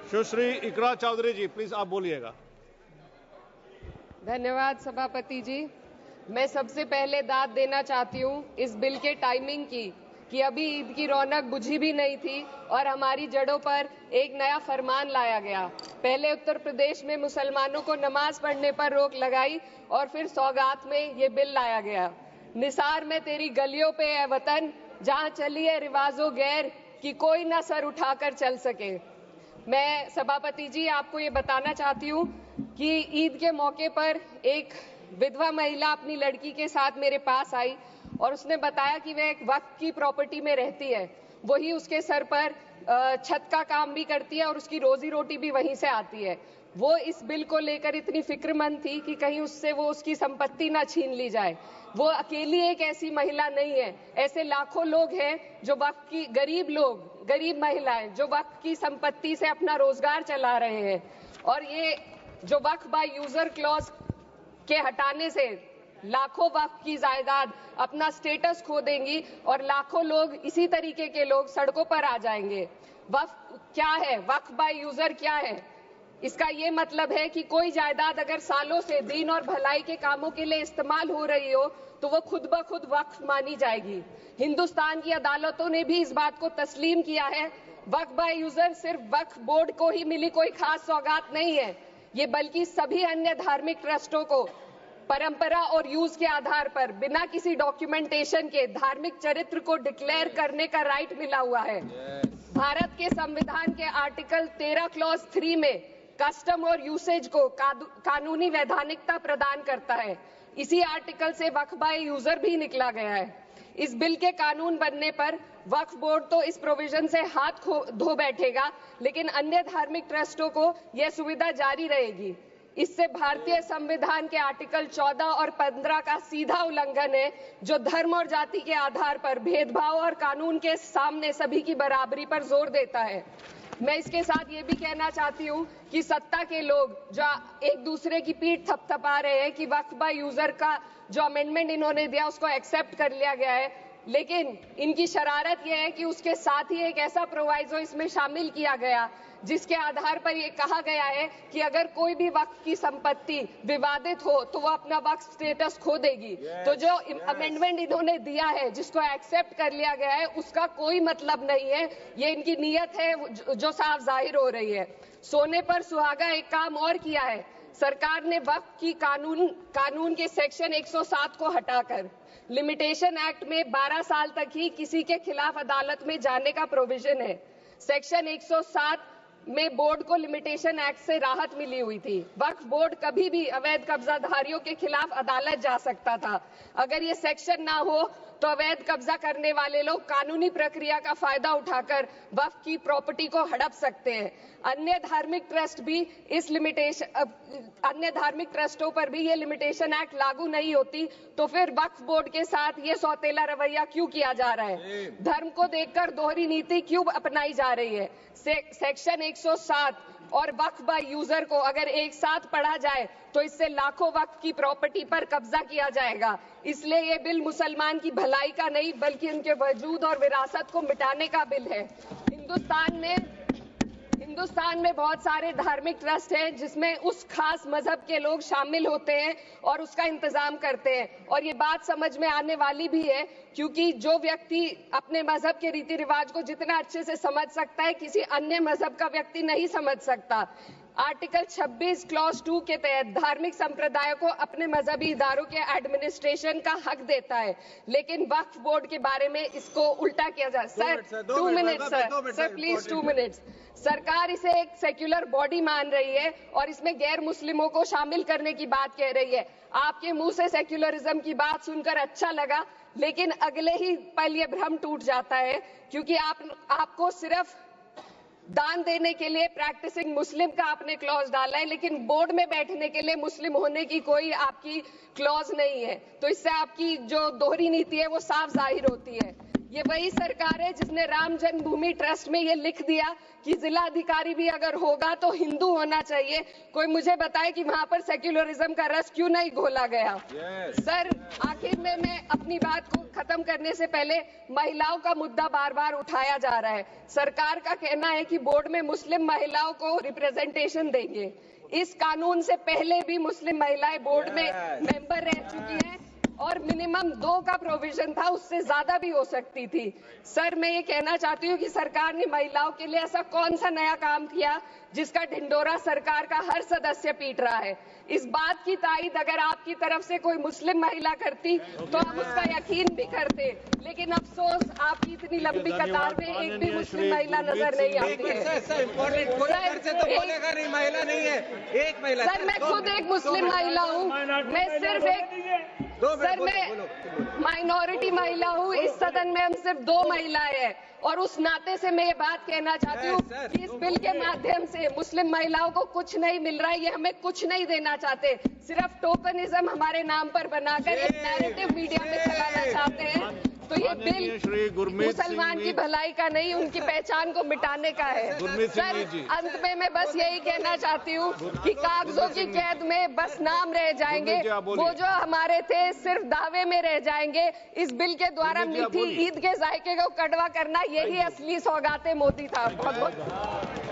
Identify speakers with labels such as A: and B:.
A: सुश्री इकरा चौधरी जी, please आप बोलिएगा।
B: धन्यवाद सभापति जी। मैं सबसे पहले दाद देना चाहती हूँ इस बिल के टाइमिंग की कि अभी ईद की रौनक बुझी भी नहीं थी और हमारी जड़ों पर एक नया फरमान लाया गया। पहले उत्तर प्रदेश में मुसलमानों को नमाज पढ़ने पर रोक लगाई और फिर सौगात में ये बिल लाया गया। निसार में तेरी गलियों पे है वतन, जहाँ चली है रिवाजों गैर कि कोई ना सर उठाकर चल सके। मैं सभापति जी आपको ये बताना चाहती हूँ कि ईद के मौके पर एक विधवा महिला अपनी लड़की के साथ मेरे पास आई और उसने बताया कि वह एक वक्फ की प्रॉपर्टी में रहती है, वही उसके सर पर छत का काम भी करती है और उसकी रोजी रोटी भी वहीं से आती है। वो इस बिल को लेकर इतनी फिक्रमंद थी कि कहीं उससे वो उसकी संपत्ति ना छीन ली जाए। वो अकेली एक ऐसी महिला नहीं है, ऐसे लाखों लोग हैं जो वक्फ की गरीब महिलाएं जो वक्फ की संपत्ति से अपना रोजगार चला रहे हैं। और ये जो वक्फ बाय यूजर क्लॉज के हटाने से लाखों वक्फ की जायदाद अपना स्टेटस खो देंगी और लाखों लोग इसी तरीके के लोग सड़कों पर आ जाएंगे। वक्फ क्या है, वक्फ बाय यूजर क्या है? इसका ये मतलब है कि कोई जायदाद अगर सालों से दीन और भलाई के कामों के लिए इस्तेमाल हो रही हो तो वो खुद ब खुद वक्फ मानी जाएगी। हिंदुस्तान की अदालतों ने भी इस बात को तस्लीम किया है। वक्फ बाय यूजर सिर्फ वक्फ बोर्ड को ही मिली कोई खास सौगात नहीं है, ये बल्कि सभी अन्य धार्मिक ट्रस्टों को परंपरा और यूज के आधार पर बिना किसी डॉक्यूमेंटेशन के धार्मिक चरित्र को डिक्लेयर करने का राइट मिला हुआ है। भारत के संविधान के आर्टिकल 13 क्लॉज 3 में कस्टम और यूसेज को कानूनी वैधानिकता प्रदान करता है। इसी आर्टिकल से वक्फ बाय यूजर भी निकला गया है। इस बिल के कानून बनने पर वक्फ बोर्ड तो इस प्रोविजन से हाथ धो बैठेगा, लेकिन अन्य धार्मिक ट्रस्टों को यह सुविधा जारी रहेगी। इससे भारतीय संविधान के आर्टिकल 14 और 15 का सीधा उल्लंघन है, जो धर्म और जाति के आधार पर भेदभाव और कानून के सामने सभी की बराबरी पर जोर देता है। मैं इसके साथ ये भी कहना चाहती हूँ कि सत्ता के लोग जो एक दूसरे की पीठ थपथपा रहे हैं कि वक्फ बाय यूजर का जो अमेंडमेंट इन्होंने दिया उसको एक्सेप्ट कर लिया गया है, लेकिन इनकी शरारत यह है कि उसके साथ ही एक ऐसा प्रोवाइजो इसमें शामिल किया गया जिसके आधार पर यह कहा गया है कि अगर कोई भी वक्फ की संपत्ति विवादित हो तो वो अपना वक्फ स्टेटस खो देगी। तो जो अमेंडमेंट इन्होंने दिया है, जिसको एक्सेप्ट कर लिया गया है, उसका कोई मतलब नहीं है। ये इनकी नीयत है जो साफ जाहिर हो रही है। सोने पर सुहागा एक काम और किया है। सरकार ने वक्फ की कानून के सेक्शन 107 को हटाकर लिमिटेशन एक्ट में 12 साल तक ही किसी के खिलाफ अदालत में जाने का प्रोविजन है। सेक्शन 107 में बोर्ड को लिमिटेशन एक्ट से राहत मिली हुई थी। वक्फ बोर्ड कभी भी अवैध कब्जाधारियों के खिलाफ अदालत जा सकता था। अगर ये सेक्शन ना हो तो अवैध कब्जा करने वाले लोग कानूनी प्रक्रिया का फायदा उठाकर वक्फ की प्रॉपर्टी को हड़प सकते हैं। अन्य धार्मिक ट्रस्टों पर भी ये लिमिटेशन एक्ट लागू नहीं होती, तो फिर वक्फ बोर्ड के साथ ये सौतेला रवैया क्यों किया जा रहा है? धर्म को देखकर दोहरी नीति क्यों अपनाई जा रही है? सेक्शन 107 और वक्फ बाय यूजर को अगर एक साथ पढ़ा जाए तो इससे लाखों वक्फ की प्रॉपर्टी पर कब्जा किया जाएगा। इसलिए ये बिल मुसलमान की भलाई का नहीं बल्कि उनके वजूद और विरासत को मिटाने का बिल है। हिंदुस्तान में बहुत सारे धार्मिक ट्रस्ट हैं जिसमें उस खास मजहब के लोग शामिल होते हैं और उसका इंतजाम करते हैं। और ये बात समझ में आने वाली भी है, क्योंकि जो व्यक्ति अपने मजहब के रीति रिवाज को जितना अच्छे से समझ सकता है, किसी अन्य मजहब का व्यक्ति नहीं समझ सकता। आर्टिकल 26 क्लॉज 2 के तहत धार्मिक संप्रदायों को अपने मजहबी इदारों के एडमिनिस्ट्रेशन का हक देता है, लेकिन वक्फ बोर्ड के बारे में इसको उल्टा किया जा रहा है। Sir 2 minute sir please 2 minutes. सरकार इसे एक सेक्युलर बॉडी मान रही है और इसमें गैर मुस्लिमों को शामिल करने की बात कह रही है। आपके मुंह से सेक्युलरिज्म की बात सुनकर अच्छा लगा, लेकिन अगले ही पल ये भ्रम टूट जाता है, क्योंकि आपको सिर्फ दान देने के लिए प्रैक्टिसिंग मुस्लिम का आपने क्लॉज डाला है, लेकिन बोर्ड में बैठने के लिए मुस्लिम होने की कोई आपकी क्लॉज नहीं है। तो इससे आपकी जो दोहरी नीति है वो साफ जाहिर होती है। ये वही सरकार है जिसने राम जन्मभूमि ट्रस्ट में ये लिख दिया कि जिला अधिकारी भी अगर होगा तो हिंदू होना चाहिए। कोई मुझे बताए कि वहां पर सेक्युलरिज्म का रस क्यों नहीं घोला गया। सर, आखिर में मैं अपनी बात को खत्म करने से पहले महिलाओं का मुद्दा बार बार उठाया जा रहा है। सरकार का कहना है कि बोर्ड में मुस्लिम महिलाओं को रिप्रेजेंटेशन देंगे। इस कानून से पहले भी मुस्लिम महिलाएं बोर्ड में मेंबर रह चुकी हैं और मिनिमम 2 का प्रोविजन था, उससे ज्यादा भी हो सकती थी। सर, मैं ये कहना चाहती हूँ कि सरकार ने महिलाओं के लिए ऐसा कौन सा नया काम किया जिसका ढिंडोरा सरकार का हर सदस्य पीट रहा है। इस बात की तायीद अगर आपकी तरफ से कोई मुस्लिम महिला करती तो हम उसका यकीन भी करते, लेकिन अफसोस आपकी इतनी लंबी कतार में एक भी मुस्लिम महिला नजर नहीं आती है। सर, मैं खुद एक मुस्लिम महिला हूँ, मैं सिर्फ एक सर मैं माइनॉरिटी महिला हूँ। इस सदन में हम सिर्फ 2 महिलाएं हैं और उस नाते से मैं ये बात कहना चाहती हूँ कि इस बिल के माध्यम से मुस्लिम महिलाओं को कुछ नहीं मिल रहा है। ये हमें कुछ नहीं देना चाहते, सिर्फ टोकनिज्म हमारे नाम पर बनाकर एक नैरेटिव मीडिया में चलाना चाहते हैं। तो ये बिल मुसलमान की भलाई का नहीं, उनकी पहचान को मिटाने का है। सर, अंत में मैं बस यही कहना चाहती हूँ कि कागजों की कैद में बस नाम रह जाएंगे, वो जो हमारे थे सिर्फ दावे में रह जाएंगे। इस बिल के द्वारा मीठी ईद के जायके को कड़वा करना, यही असली सौगाते मोदी था। बहुत बहुत